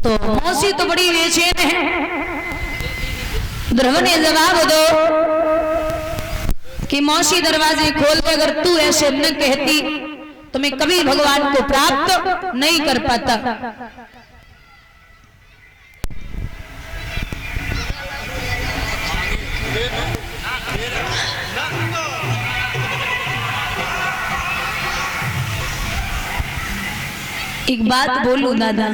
तो मौसी तो बड़ी बेचैन है। ध्रुव ने जवाब दो कि मौसी दरवाजे खोल के अगर तू ऐसे न कहती तो मैं कभी भगवान को प्राप्त नहीं कर पाता। एक बात बोलूं दादा,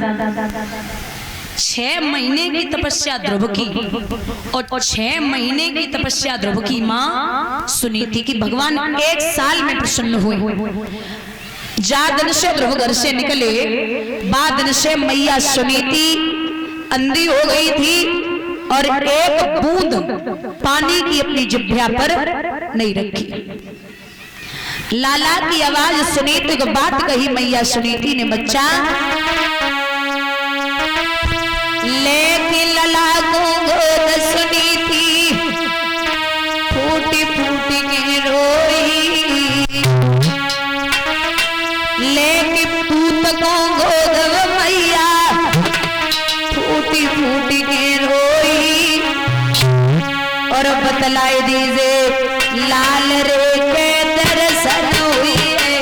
6 महीने की तपस्या ध्रुव की और 6 महीने की तपस्या ध्रुव की माँ सुनी थी कि भगवान 1 साल में प्रसन्न हुए। जादन से ध्रुव घर से निकले, बादन से मैया सुनीति अंधी हो गई थी और एक बूंद पानी की अपनी जिह्वा पर नहीं रखी। लाला की आवाज सुनीति को बात कही, मैया सुनीति ने बच्चा लेके लला को गोद सुनीति फूटी फूटी के रोई, लेके पूत को गोद मैया फूटी फूटी के रोई। और बतलाई दीजिए लाल रे के दर्शन हुई है।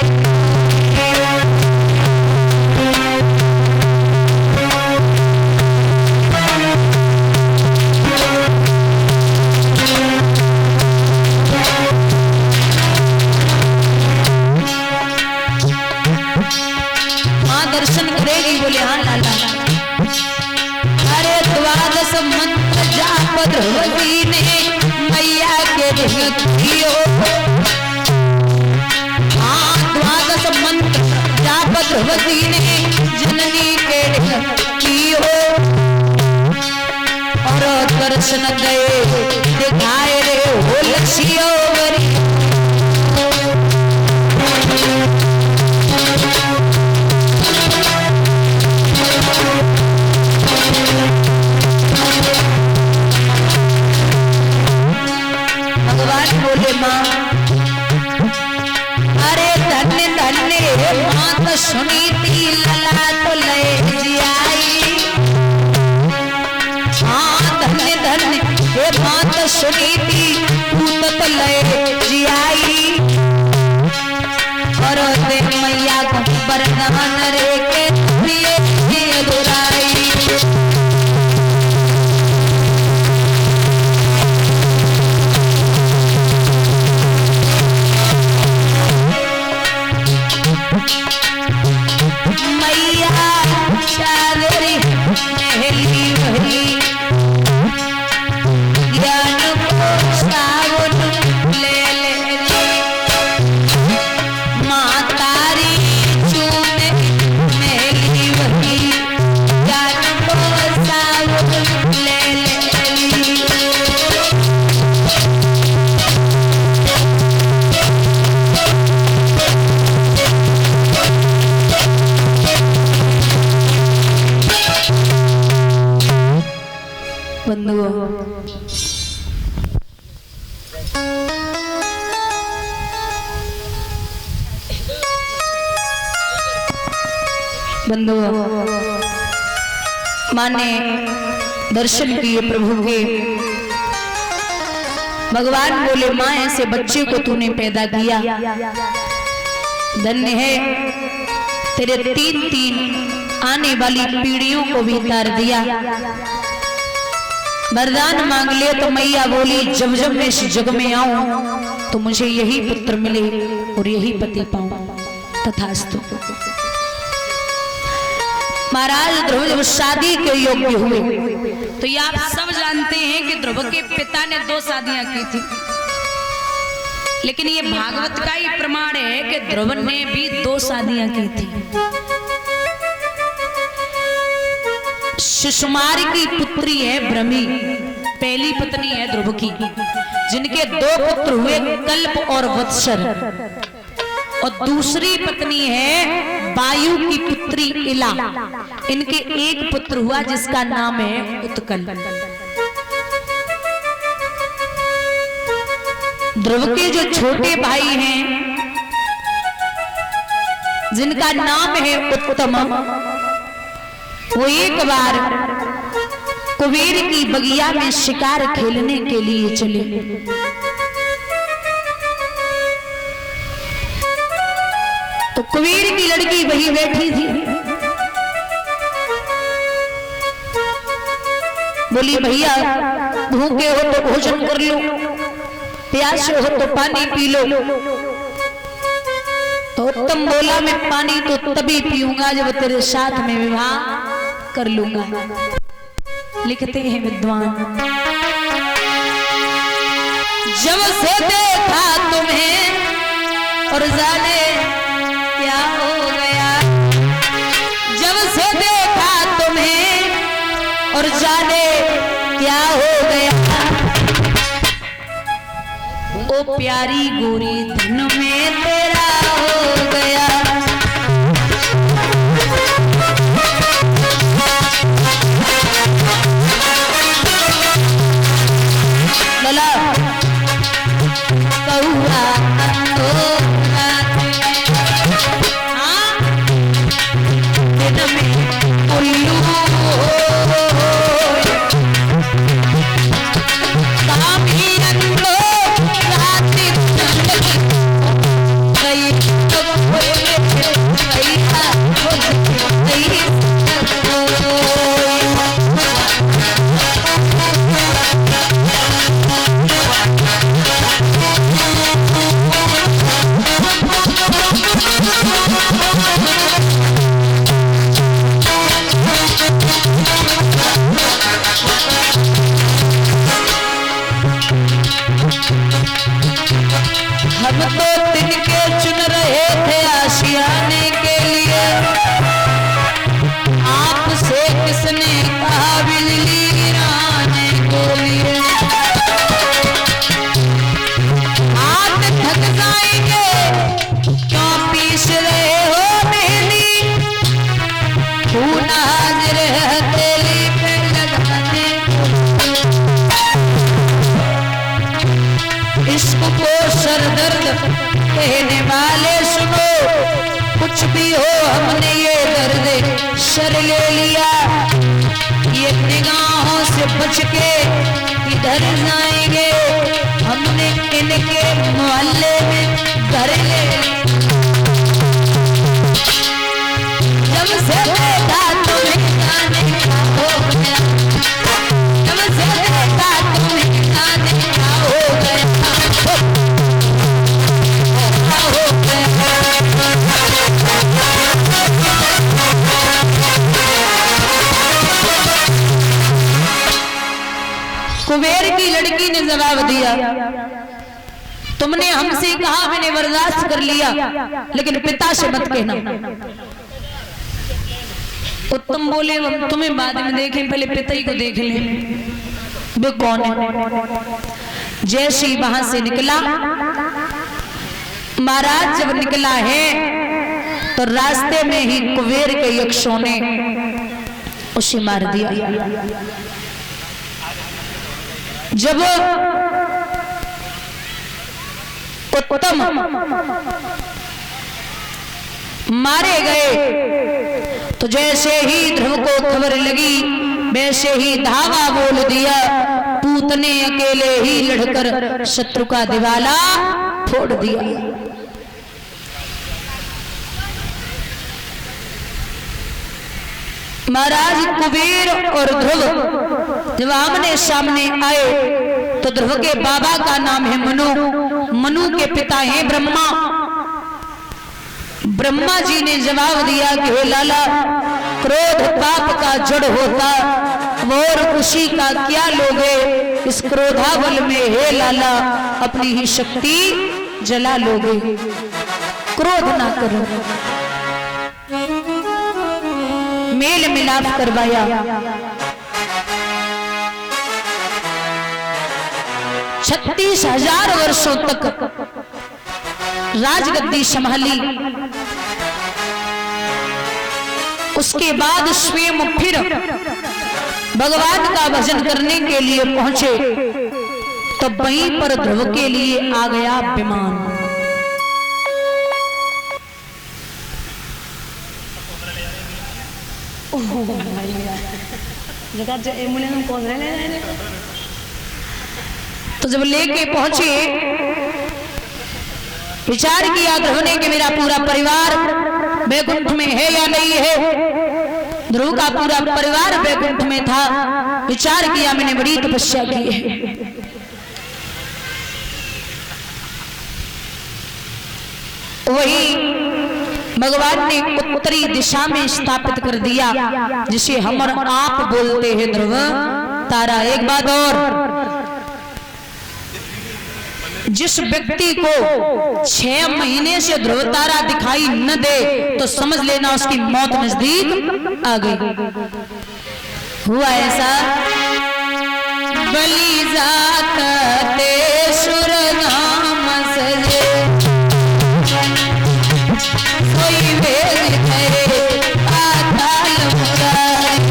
माँ दर्शन करेगी? बोले हाँ लाला। अरे 12 मंत्र जाप ध्रुवती ने मैया के दियो। हाँ 12 मंत्र जाप ध्रुवती ने जननी के दियो। और दर्शन गए दिखाए रे हो लक्ष्यो बोले माँ। अरे धन्य धन्य माँ तो सुनीति लला तो ले जियाई। हाँ धन्य धन्य हे माँ तो सुनीति पूत तो ले जियाई। और दे मैया को वरदान रे के प्रिय दुराई। बंधु माँ ने दर्शन किए प्रभु के। भगवान बोले माँ ऐसे बच्चे को तूने पैदा किया, धन्य है। तेरे 3 आने वाली पीढ़ियों को भी तार दिया। वरदान मांग ले तो मैया बोली जब जब मैं इस जग में आऊं तो मुझे यही पुत्र मिले और यही पति पाऊं। तथास्तु। महाराज ध्रुव जब शादी के योग्य हुए तो ये आप सब जानते हैं कि ध्रुव के पिता ने 2 शादियां की थी। लेकिन ये भागवत का ही प्रमाण है कि ध्रुव ने भी 2 शादियां की थी। सुषुमार की पुत्री है ब्रह्मी, पहली पत्नी है ध्रुव की, जिनके 2 पुत्र हुए कल्प और वत्सर। और दूसरी पत्नी है वायु की पुत्री इला, इनके एक पुत्र हुआ जिसका नाम है उत्कल। ध्रुव के जो छोटे भाई हैं जिनका नाम है उत्तम, वो एक बार कुबेर की बगिया में शिकार खेलने के लिए चले। तो कुबेर की लड़की वही बैठी थी। बोली भैया भूखे हो तो भोजन कर लो, प्यासे हो तो पानी पी लो। तो उत्तम बोला मैं पानी तो तभी पीऊंगा जब तेरे साथ में विवाह कर लूंगा। लिखते हैं विद्वान, जब से देखा तुम्हें और जाने क्या हो गया, जब से देखा तुम्हें और जाने क्या हो गया। ओ प्यारी गोरी धन में तेरा हो गया। लला कौआ तो दिन में उल्लू हम तो तिनके चुन रहे थे आशियाने के लिए, आपसे किसने कहा बिजली गिराने के लिए। हाथ थक जाएंगे क्यों पीस रहे हो मेहंदी, खून हाजिर है तेली पे लगाने। इश्क को सरदर्द कहने वाले सुनो, कुछ भी हो हमने ये दर्द सर ले लिया। ये निगाहों से बच के इधर जाएंगे, हमने इनके मोहल्ले में घर ले लिया। जब से देखा तुम्हें जाने क्या हो गया, जब से देखा तुम्हें जाने क्या हो गया। कुबेर की लड़की ने जवाब दिया, तुमने हमसे कहा मैंने बर्दाश्त कर लिया, लेकिन पिता से मत कहना। उत्तम बोले हम तुम्हें बाद में देखें, पहले पिता ही को देख लें वे कौन है। जैसे ही वहां से निकला, महाराज जब निकला है तो रास्ते में ही कुबेर के यक्षों ने उसे मार दिया। जब उत्तम मारे गए तो जैसे ही ध्रुव को खबर लगी वैसे ही धावा बोल दिया, पूत ने अकेले ही लड़कर शत्रु का दिवाला फोड़ दिया। महाराज कुबेर और ध्रुव जब आमने सामने आए तो ध्रुव के बाबा का नाम है मनु, मनु के पिता हैं ब्रह्मा। ब्रह्मा जी ने जवाब दिया कि हे लाला, क्रोध पाप का जड़ होता और उसी का क्या लोगे, इस क्रोधाबल में हे लाला अपनी ही शक्ति जला लोगे, क्रोध ना करो। मेल मिलाप करवाया। 36,000 वर्षों तक राजगद्दी संभाली। उसके बाद स्वयं फिर भगवान का भजन करने के लिए पहुंचे तो वहीं पर ध्रुव के लिए आ गया विमान। एम्बुलेंस में कौन रहे। तो जब लेके पहुंचे, विचार किया ध्रुव ने कि मेरा पूरा परिवार बैकुंठ में है या नहीं है। ध्रुव का पूरा परिवार बैकुंठ में था। विचार किया, मैंने बड़ी तपस्या की है। वही भगवान ने उत्तरी दिशा में स्थापित कर दिया, जिसे हम और आप बोलते हैं ध्रुव तारा। एक बात और, जिस व्यक्ति को 6 महीने से ध्रुव तारा दिखाई न दे तो समझ लेना उसकी मौत नजदीक आ गई। हुआ ऐसा, बलि जाते सुर नाम सजे, कोई भेद करे पाताल मुरारी।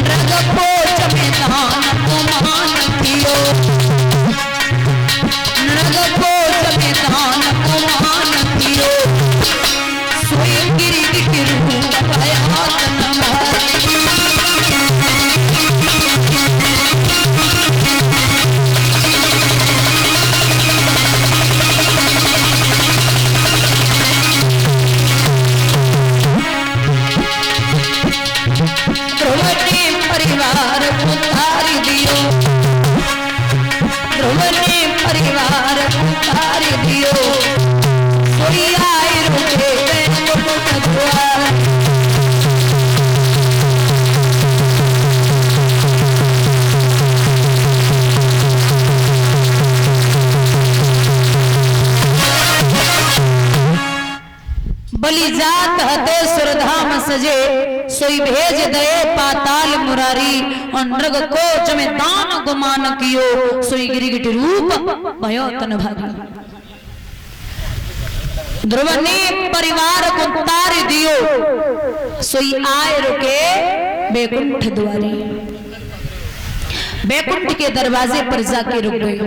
नृगपोच में दान कुमान कियो, नृगपोच में दान कुमान कियो, सोई गिरिगिट रूप भयात नभारी। ध्रुव ने परिवार उतार दियो, ध्रुव ने परिवार उतार दियो, कोई आए रुके बैकुंठ द्वार। बलि जात हते सुरधाम सजे, सोई भेज दे पाताल मुरारी। और नृग कोच में दान गुमान कियो, सोई गिरिगिट रूप भयो तन भारी। ध्रुव ने परिवार को तार दियो, सोई आए रुके बैकुंठ द्वारी। बैकुंठ के दरवाजे पर जाके रुक गए।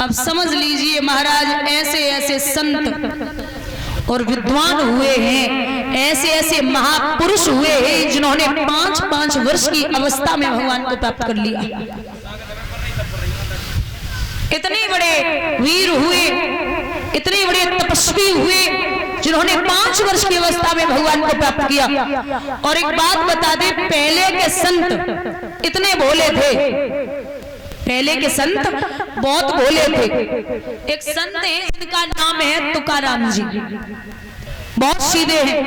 अब समझ लीजिए महाराज, ऐसे ऐसे संत और विद्वान हुए हैं, ऐसे ऐसे महापुरुष हुए हैं जिन्होंने 5-5 वर्ष की अवस्था में भगवान को प्राप्त कर लिया। इतने बड़े वीर हुए, इतने बड़े तपस्वी हुए जिन्होंने 5 वर्ष की अवस्था में भगवान को प्राप्त किया। और एक बात बता दे, पहले के संत इतने भोले थे, पहले के संत बहुत भोले थे। एक संत है जिनका नाम है तुकाराम जी, बहुत सीधे हैं,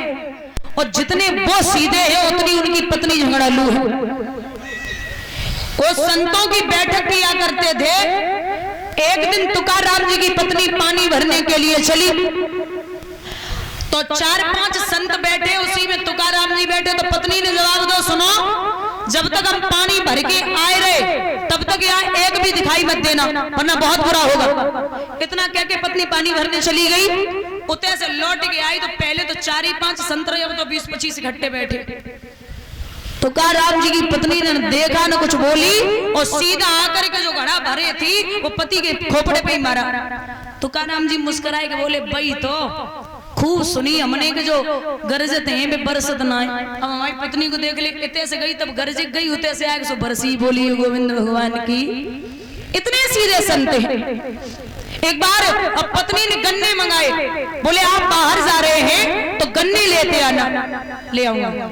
और जितने वो सीधे हैं उतनी उनकी पत्नी झगड़ालू है। वो संतों की बैठक किया करते थे। एक दिन तुकाराम जी की पत्नी पानी भरने के लिए चली, तो 4-5 संत बैठे, उसी में तुकाराम जी बैठे। तो पत्नी ने जवाब दो, सुनो, जब तक हम पानी भर के आए रहे तब तक यहाँ एक भी दिखाई मत देना, वरना बहुत बुरा होगा। इतना कह के पत्नी पानी भरने चली गई। उतने से लौट के आई तो पहले तो 4-5 संत रहे, अब तो 20-25 इकट्ठे बैठे। तुकाराम जी की पत्नी ने देखा न कुछ बोली, और सीधा आकर के जो घड़ा भरे थी वो पति के खोपड़े पे ही मारा। तुकाराम जी मुस्कुराए के बोले, भाई तो खूब सुनी हमने के जो गरजत हैं वे बरसत ना है। अब हमारी पत्नी को देख ले, इतने से गई तब गरज गई, उतने से आए सो बरसी बोली गोविंद भगवान की। इतने सीधे संत हैं। एक बार अब पत्नी ने गन्ने मंगाए, बोले आप बाहर जा रहे हैं तो गन्ने लेते आना। ले आऊंगा।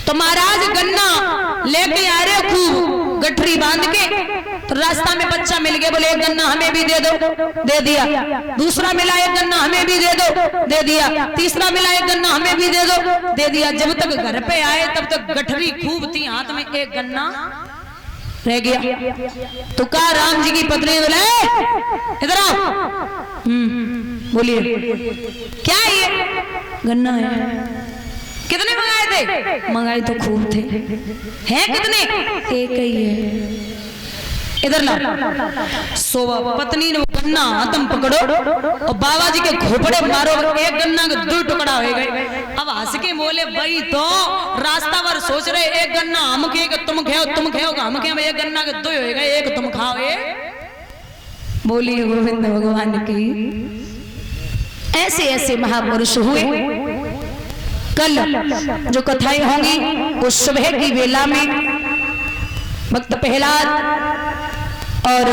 तो महाराज गन्ना लेके आ रहे खूब गठरी बांध के, तो रास्ता में बच्चा मिल गया, बोले एक गन्ना हमें भी दे दो, दे दिया। दूसरा मिला, एक गन्ना हमें भी दे दो, दे दिया। तीसरा मिला, एक गन्ना हमें भी दे दो, दे दिया। जब तक घर पे आए तब तक गठरी खूब थी, हाथ में एक गन्ना रह गया। तुकाराम जी की पत्नी बोले, इधर आओ। बोलिए क्या ये गन्ना है? कितने मंगाए थे? मंगाए तो खूब थे। हैं कितने? एक ही है। इधर ला। सोवा पत्नी ने गन्ना तुम पकड़ो और बाबा जी के घोपड़े मारो, एक गन्ना के 2 टुकड़ा हो गए। अब हंस के बोले भाई तो रास्ता भर सोच रहे एक गन्ना हम के तुम खाओ, तुम खाओ हम के, एक गन्ना के 2 हो गए, एक तुम खाओ। बोली गोविंद भगवान की। ऐसे ऐसे महापुरुष हुए। कल जो कथाएं होंगी वो सुबह की वेला में भक्त प्रहलाद और